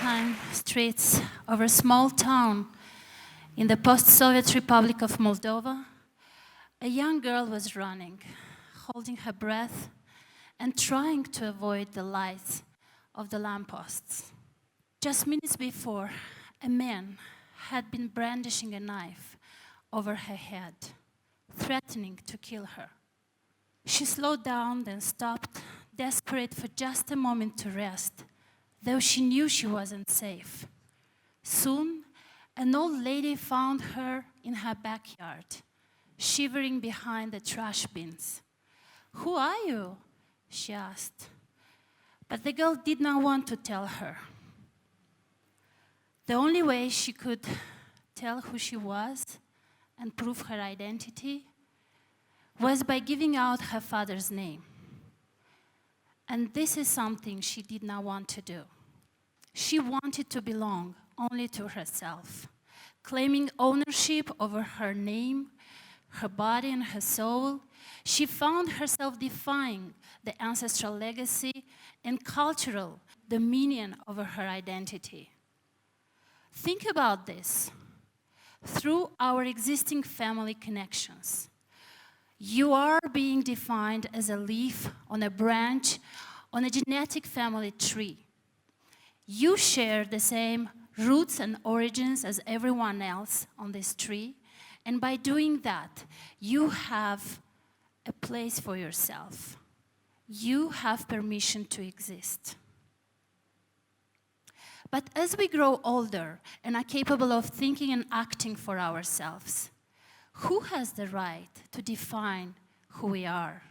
nighttime streets of a small town in the post-Soviet Republic of Moldova, a young girl was running, holding her breath and trying to avoid the lights of the lampposts. Just minutes before, a man had been brandishing a knife over her head, threatening to kill her. She slowed down, then stopped, desperate for just a moment to rest, though she knew she wasn't safe. Soon, an old lady found her in her backyard, shivering behind the trash bins. "Who are you?" she asked. But the girl did not want to tell her. The only way she could tell who she was and prove her identity was by giving out her father's name. And this is something she did not want to do. She wanted to belong only to herself, claiming ownership over her name, her body, and her soul. She found herself defying the ancestral legacy and cultural dominion over her identity. Think about this. Through our existing family connections, you are being defined as a leaf on a branch on a genetic family tree. You share the same roots and origins as everyone else on this tree, and by doing that, you have a place for yourself. You have permission to exist. But as we grow older and are capable of thinking and acting for ourselves, who has the right to define who we are?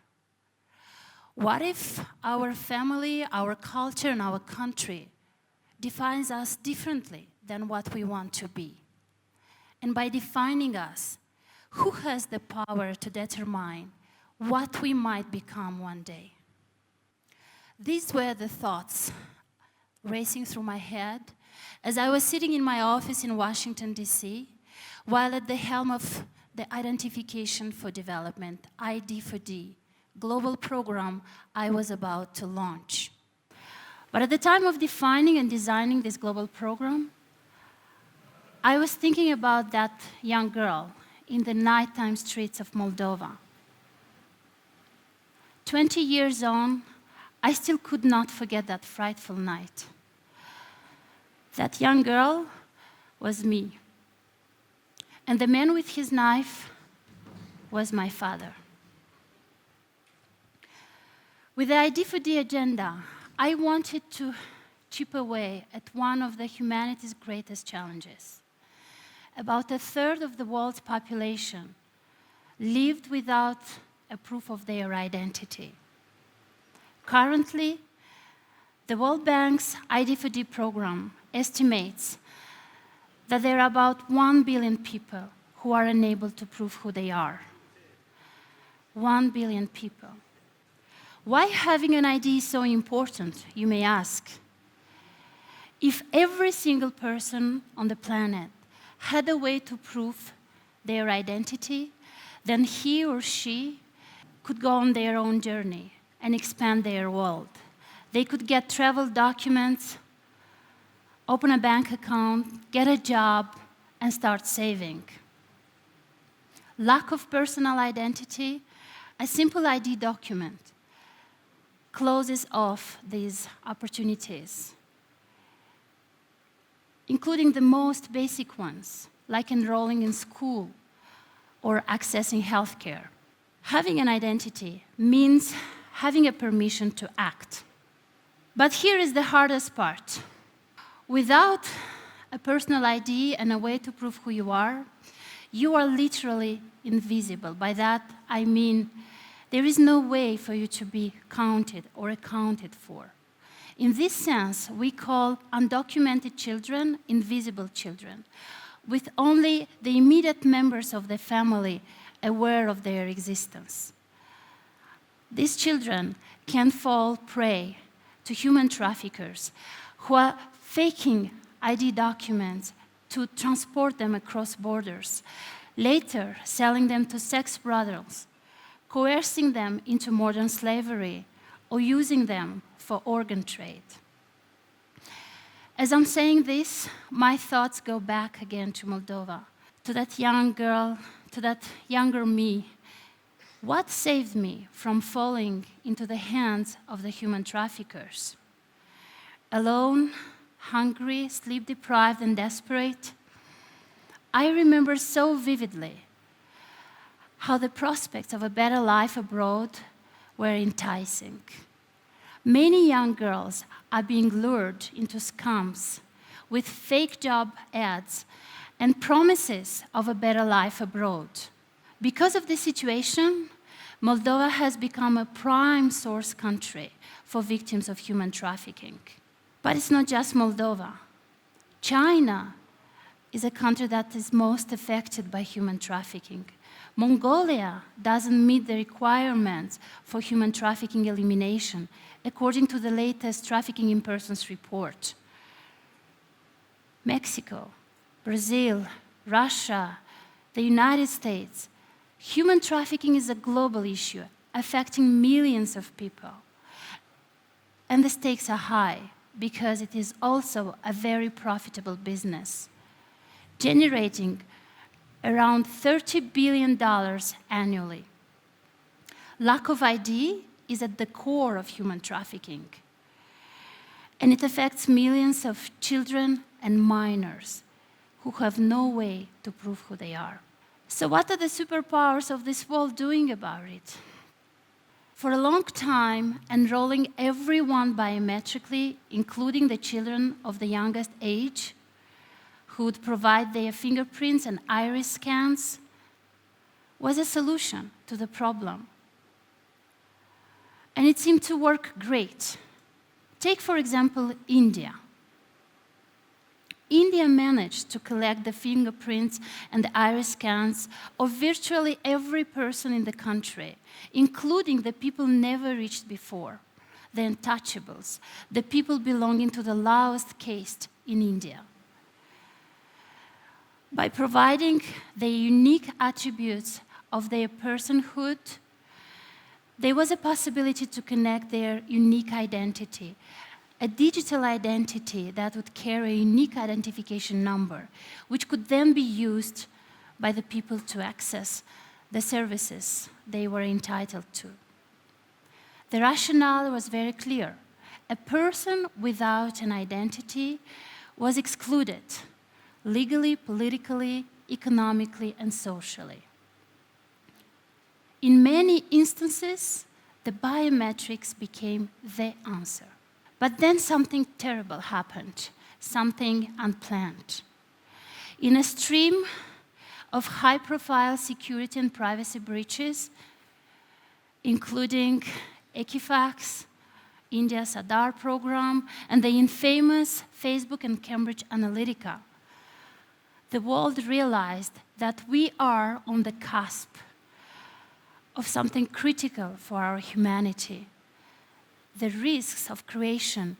What if our family, our culture, and our country defines us differently than what we want to be? And by defining us, who has the power to determine what we might become one day? These were the thoughts racing through my head as I was sitting in my office in Washington, D.C., while at the helm of the Identification for Development, ID4D, global program I was about to launch. But at the time of defining and designing this global program, I was thinking about that young girl in the nighttime streets of Moldova. 20 years on, I still could not forget that frightful night. That young girl was me. And the man with his knife was my father. With the ID4D agenda, I wanted to chip away at one of the humanity's greatest challenges. About a third of the world's population lived without a proof of their identity. Currently, the World Bank's ID4D program estimates that there are about 1 billion people who are unable to prove who they are. 1 billion people. Why having an ID is so important, you may ask? If every single person on the planet had a way to prove their identity, then he or she could go on their own journey and expand their world. They could get travel documents, open a bank account, get a job, and start saving. Lack of personal identity, a simple ID document closes off these opportunities, including the most basic ones, like enrolling in school or accessing healthcare. Having an identity means having a permission to act. But here is the hardest part. Without a personal ID and a way to prove who you are literally invisible. By that, I mean there is no way for you to be counted or accounted for. In this sense, we call undocumented children invisible children, with only the immediate members of the family aware of their existence. These children can fall prey to human traffickers who are faking ID documents to transport them across borders, later selling them to sex brothels, coercing them into modern slavery, or using them for organ trade. As I'm saying this, my thoughts go back again to Moldova, to that young girl, to that younger me. What saved me from falling into the hands of the human traffickers? Alone, hungry, sleep-deprived, and desperate, I remember so vividly how the prospects of a better life abroad were enticing. Many young girls are being lured into scams with fake job ads and promises of a better life abroad. Because of this situation, Moldova has become a prime source country for victims of human trafficking. But it's not just Moldova. China is a country that is most affected by human trafficking. Mongolia doesn't meet the requirements for human trafficking elimination, according to the latest Trafficking in Persons report. Mexico, Brazil, Russia, the United States. Human trafficking is a global issue, affecting millions of people. And the stakes are high, because it is also a very profitable business, generating around $30 billion annually. Lack of ID is at the core of human trafficking, and it affects millions of children and minors who have no way to prove who they are. So what are the superpowers of this world doing about it? For a long time, enrolling everyone biometrically, including the children of the youngest age, who would provide their fingerprints and iris scans, was a solution to the problem. And it seemed to work great. Take, for example, India. India managed to collect the fingerprints and the iris scans of virtually every person in the country, including the people never reached before, the untouchables, the people belonging to the lowest caste in India. By providing the unique attributes of their personhood, there was a possibility to connect their unique identity, a digital identity that would carry a unique identification number, which could then be used by the people to access the services they were entitled to. The rationale was very clear. A person without an identity was excluded, legally, politically, economically, and socially. In many instances, the biometrics became the answer. But then something terrible happened, something unplanned. In a stream of high-profile security and privacy breaches, including Equifax, India's Aadhaar program, and the infamous Facebook and Cambridge Analytica, the world realized that we are on the cusp of something critical for our humanity. The risks of creation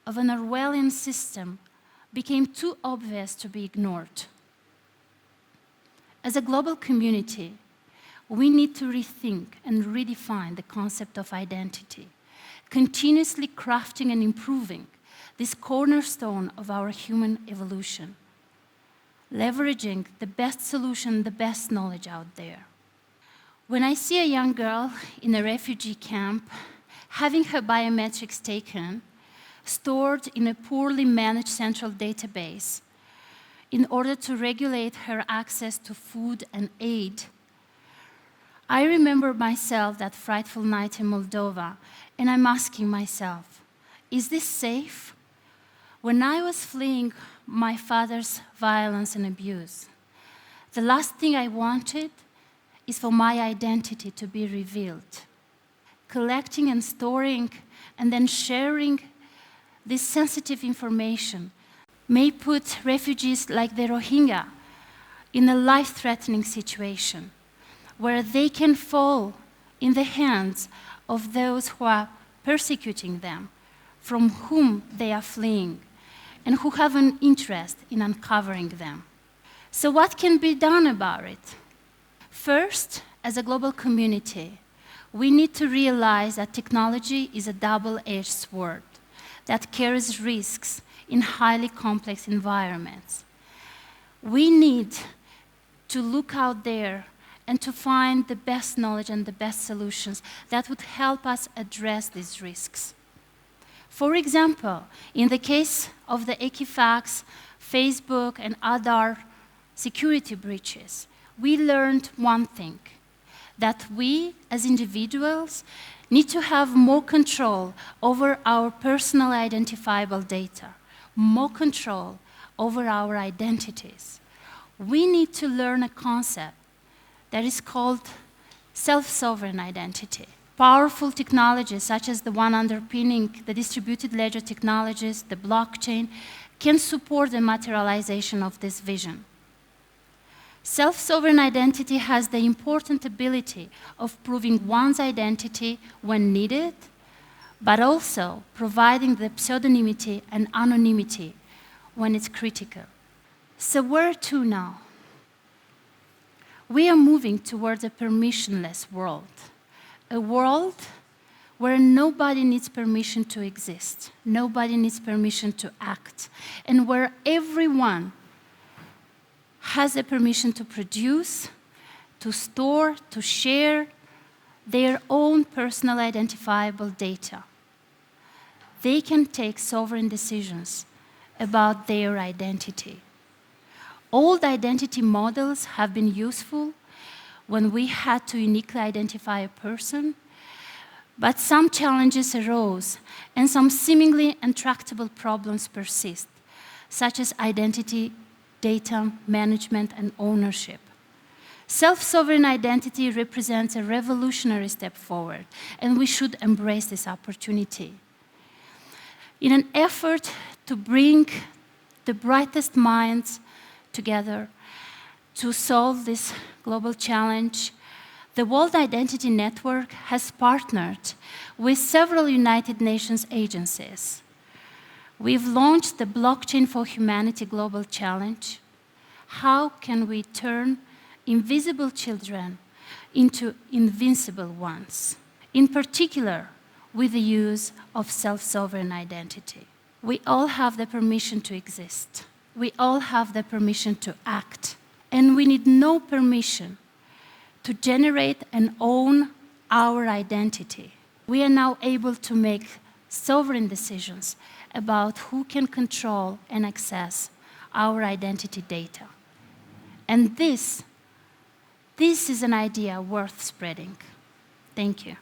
of an Orwellian system became too obvious to be ignored. As a global community, we need to rethink and redefine the concept of identity, continuously crafting and improving this cornerstone of our human evolution, leveraging the best solution, the best knowledge out there. When I see a young girl in a refugee camp having her biometrics taken, stored in a poorly managed central database in order to regulate her access to food and aid, I remember myself that frightful night in Moldova, and I'm asking myself, is this safe? When I was fleeing my father's violence and abuse, the last thing I wanted is for my identity to be revealed. Collecting and storing and then sharing this sensitive information may put refugees like the Rohingya in a life-threatening situation where they can fall in the hands of those who are persecuting them, from whom they are fleeing, and who have an interest in uncovering them. So what can be done about it? First, as a global community, we need to realize that technology is a double-edged sword that carries risks in highly complex environments. We need to look out there and to find the best knowledge and the best solutions that would help us address these risks. For example, in the case of the Equifax, Facebook, and other security breaches, we learned one thing, that we as individuals need to have more control over our personal identifiable data, more control over our identities. We need to learn a concept that is called self-sovereign identity. Powerful technologies, such as the one underpinning the distributed ledger technologies, the blockchain, can support the materialization of this vision. Self-sovereign identity has the important ability of proving one's identity when needed, but also providing the pseudonymity and anonymity when it's critical. So where to now? We are moving towards a permissionless world, a world where nobody needs permission to exist, nobody needs permission to act, and where everyone has the permission to produce, to store, to share their own personal identifiable data. They can take sovereign decisions about their identity. Old identity models have been useful when we had to uniquely identify a person, but some challenges arose and some seemingly intractable problems persist, such as identity, data management, and ownership. Self-sovereign identity represents a revolutionary step forward, and we should embrace this opportunity. In an effort to bring the brightest minds together to solve this global challenge, the World Identity Network has partnered with several United Nations agencies. We've launched the Blockchain for Humanity Global Challenge. How can we turn invisible children into invincible ones? In particular, with the use of self-sovereign identity. We all have the permission to exist. We all have the permission to act. And we need no permission to generate and own our identity. We are now able to make sovereign decisions about who can control and access our identity data. And this is an idea worth spreading. Thank you.